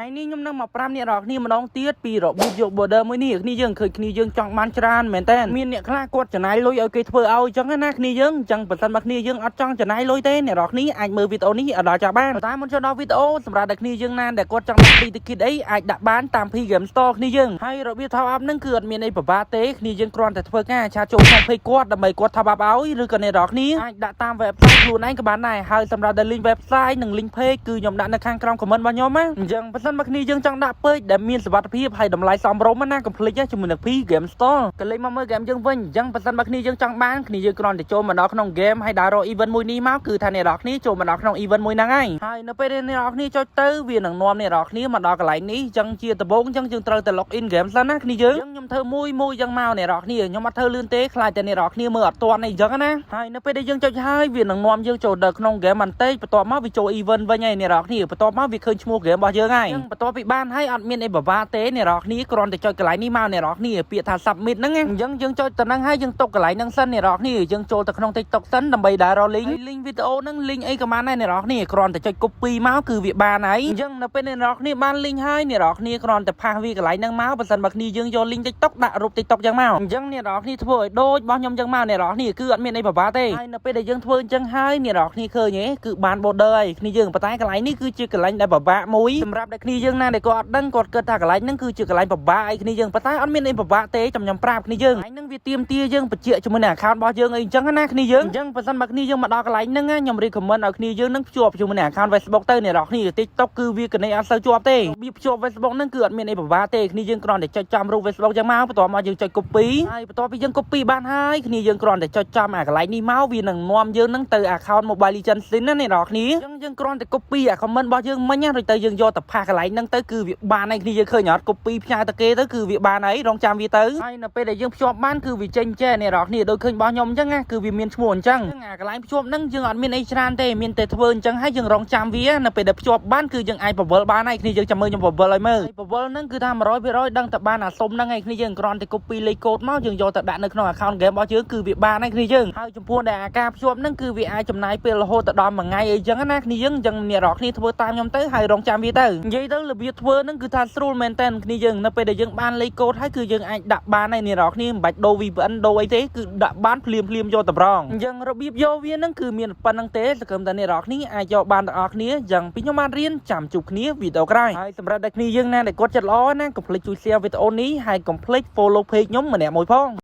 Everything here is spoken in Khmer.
ngày ní nhung năng mà pram nè rọc ní mà đong tiết pi rọc bút dục bờ đơ mới ní ní dương khởi ní dương chọn man tràn mền tên miên nè khla quật chả nái lôi ở cây thưa ao chẳng á ní dương chẳng bật thân bạc ní dương ở trong chả nái lôi tên nè rọc ní anh mơ video ní ở đó chả ban ta muốn cho đó videoสำหรับเด็กní dương nan để quật trongปีติกิดấy anh đã bánตามพี่เกมสโตร์ní dươngให้เราbiết thao ápนั่งเกิดมีในปะบาเต้ní dươngกรอนแต่เพื่อง่ายชาโจมให้quật đầm bầy quật thaoบาเอาหรือกันในรอกนี้anh đãตามเว็บไซต์ខ្លួនឯងក៏បានដែរហើយសម្រាប់ link เว็บไซต์និង link page គឺខ្ញុំដាក់នៅខាងក្រោម comment របស់ខ្ញុំណាអញ្ចឹងបើសិនមកគ្នាយើងចង់ដាក់ page ដែលមានសុវត្ថិភាពហើយតម្លៃសមរម្យណាកុំភ្លេចជាមួយនឹង P Game Store ក៏លេខមកមើល game យើងវិញអញ្ចឹងបើសិនមកគ្នាយើងចង់បានគ្នាយើងគ្រាន់តែចូលមកដល់ក្នុង game ហើយដាក់រក event មួយនេះមកគឺថាអ្នកនរគ្នាចូលមកដល់ក្នុង event មួយហ្នឹងហើយនៅពេលអ្នកនរគ្នាចុចទៅវានឹងនាំអ្នកនរគ្នាមកដល់កន្លែងនេះអញ្ចឹងជាដំបូងអញ្ចឹងយើងត្រូវតែ log in game សិនណាគ្នាយើងខ្ញុំធ្វើមួយអញ្ចឹងមកអ្នកនរគ្នាខ្ញុំអត់ធ្វើលឿនទេខ្លាចតែអ្នកនរគ្នាមើលអត់ទាន់អីអញ្ចឹងណាហើយនៅពេលដែលយើងចុចហើយវានឹងនាំយើងចូលដល់ក្នុង game បន្តិចបន្ទាប់មកវាចូល event វិញហើយអ្នកនរគ្នាបន្ទាប់មកវាឃើញឈ្មោះ game របស់យើងហើយអញ្ចឹងបន្ទាប់ពីបានហើយអត់មានអីបបាទេអ្នកនរគ្នាគ្រាន់តែចុចកន្លែងនេះមកអ្នកនរគ្នាពាក្យថា submit ហ្នឹងអញ្ចឹងយើងចុចទៅហ្នឹងហើយយើងទុកកន្លែងហ្នឹងសិនអ្នកនរគ្នាយើងចូលទៅក្នុង TikTok សិនដើម្បីដែររក link វីដេអូហ្នឹង link អីក៏បានដែរអ្នកនរគ្នាគ្រាន់តែចុច copy មកគឺវាបានហើយអញ្ចឹងនៅពេលអ្នកនរគ្នាបាន link ហើយអ្នកនរគ្នាគ្រាន់តែផាសវាកន្លែងហ្នឹងមកបើសិនបើគ្នាយើងយក link TikTok ដាក់រូប TikTok ចឹងមកអញ្ចឹងអ្នកនរគ្នាធ្វើឲ្យដូចរបស់ខ្ញុំចឹងមកអ្នកនរគ្នាគឺអត់មានអីបបាទេហើយនៅពេលដែលយើងធ្វើអញ្ចឹងហើយអ្នកនរគ្នាឃើញទេគឺបាន border ហើយគ្នាយើងប៉ុន្តែកន្លែងនេះគឺជាកន្លែងដែលបបាមួយសម្រាប់តែគ្នាយើងណាដែលគាត់អត់ដឹងគាត់គិតថាកន្លែងហ្នឹងគឺជាកន្លែងបបាអីគ្នាយើងប៉ុន្តែអត់មានអីបបាទេខ្ញុំប្រាប់គ្នាយើងកន្លែងហ្នឹងវាទៀមទាយើងបញ្ជាក់ជាមួយនឹង account របស់យើងអីអញ្ចឹងណាគ្នាយើងអញ្ចឹងបើសិនបើគ្នាយើងមកដល់កន្លែងហ្នឹងខ្ញុំ recommend ឲ្យគ្នាយើងនឹងភ្ជាប់ជាមួយនឹង account Facebook ទៅអ្នកនរគ្នា TikTok គឺវាកណេអត់សូវជាប់ទេរបៀបភ្ជាប់ Facebook ហ្នឹងគឺអត់មានអីបបាទេគ្នាយើងគ្រាន់តែចុចចំរូប Facebook ចឹងមកបន្ទាប់មកយើងចុច copy ហើយបន្ទាប់ពីយើង copy បានហើយគ្នាយើងគ្រាន់តែចុចចំអាកន្លែងនេះមកវានឹងនាំយើងនឹងទៅ account Mobile Legends ណាអ្នកនរគ្នាអញ្ចឹងយើងគ្រាន់តែ copy អា comment របស់យើងមិញរួចទៅយើងយកទៅផាសកន្លែងហ្នឹងទៅគឺវាបានហើយគ្នាយើងឃើញអត់ copy ផ្ញើទៅគេទៅគឺវាបានហើយរងចាំវាទៅហើយនៅពេលដែលយើងភ្ជាប់បានគឺវាចេញចេះអ្នកនរគ្នាដូចឃើញរបស់ខ្ញុំអញ្ចឹងណាគឺវាមានឈ្មោះអញ្ចឹងអាកន្លែងភ្ជាប់ហ្នឹងយើងអត់មានអីច្រើនទេមានតែធ្វើអញ្ចឹងហើយយើងរងចាំវានៅពេលដែលភ្ជាប់បានគឺយើងអាចបវលបានហើយគ្នាយើងចាំមើលខ្ញុំបវលឲ្យមើលបវលហ្នឹងគឺថា 100% ដឹងតែបានអាសុំហ្នឹងឯងគ្នាយើងគ្រាន់តែ copy លេខកូដមកយើងយកទៅដាក់នៅក្នុង account game របស់យើងគឺវាបានហើយគ្នាយើងហើយចំពោះដែលអាការភ្ជាប់ហ្នឹងគឺវាអាចចំណាយពេលរហូតដល់មួយថ្ងៃអីចឹងណាគ្នាយើងអញ្ចឹងអ្នកនរគ្នាធ្វើតាមខ្ញុំទៅហើយរងចាំវាទៅនិយាយទៅរបៀបធ្វើហ្នឹងគឺថាស្រួលមែនតើគ្នាយើងនៅពេលដែលយើងបានលេខកូដហើយគឺយើងអាចដាក់បានហើយអ្នកនរគ្នាមិនបាច់ដូរ VPN ដូរអីទេគឺដាក់បានភ្លាមយកតម្រងអញ្ចឹងរបៀបយកវាហ្នឹងគឺមានប៉ុណ្្នឹងទេសង្ឃឹមថាអ្នកនរគ្នាអាចយកបានទាំងអស់គ្នាអញ្ចឹងពីខ្ញុំបានរៀនចាំជួបគ្នាវីដេអូក្រោយហើយសម្រាប់តែគ្នាយើងណាដែលគាត់ចិត្តល្អណាកុំភ្លេចជួយ share វីដេអូនេះហើយកុំភ្លេច follow page ខ្ញុំម្នាក់មួយផង